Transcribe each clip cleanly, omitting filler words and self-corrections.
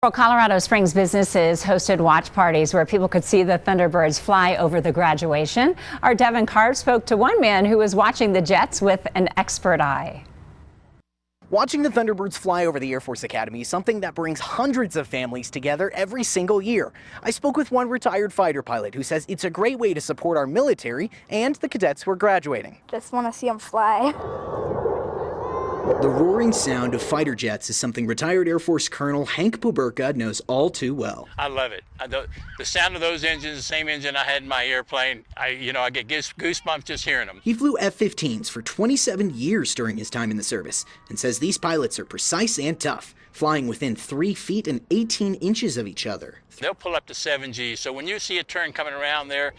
Colorado Springs businesses hosted watch parties where people could see the Thunderbirds fly over the graduation. Our Devan Karp spoke to one man who was watching the jets with an expert eye. Watching the Thunderbirds fly over the Air Force Academy is something that brings hundreds of families together every single year. I spoke with one retired fighter pilot who says it's a great way to support our military and the cadets who are graduating. Just want to see them fly. The roaring sound of fighter jets is something retired Air Force Colonel Hank Poberka knows all too well. I love it. The sound of those engines, the same engine I had in my airplane, I get goosebumps just hearing them. He flew F-15s for 27 years during his time in the service and says these pilots are precise and tough, flying within 3 feet and 18 inches of each other. They'll pull up to 7G, so when you see a turn coming around there,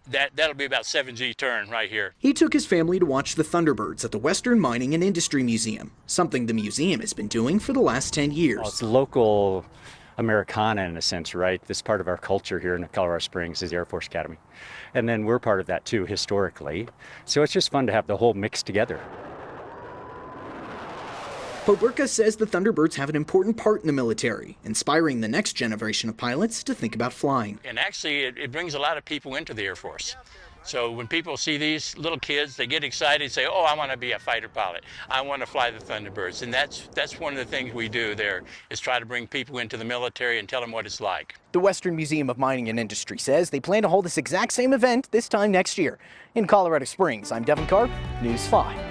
that'll be about 7G turn right here. He took his family to watch the Thunderbirds at the Western Mining and Industry Museum, something the museum has been doing for the last 10 years. Well, it's local Americana in a sense, right? This part of our culture here in Colorado Springs is the Air Force Academy. And then we're part of that too, historically. So it's just fun to have the whole mix together. Poberka says the Thunderbirds have an important part in the military, inspiring the next generation of pilots to think about flying. And actually, it brings a lot of people into the Air Force. So when people see these little kids, they get excited and say, oh, I want to be a fighter pilot. I want to fly the Thunderbirds. And that's one of the things we do there, is try to bring people into the military and tell them what it's like. The Western Museum of Mining and Industry says they plan to hold this exact same event this time next year. In Colorado Springs, I'm Devan Karp, News 5.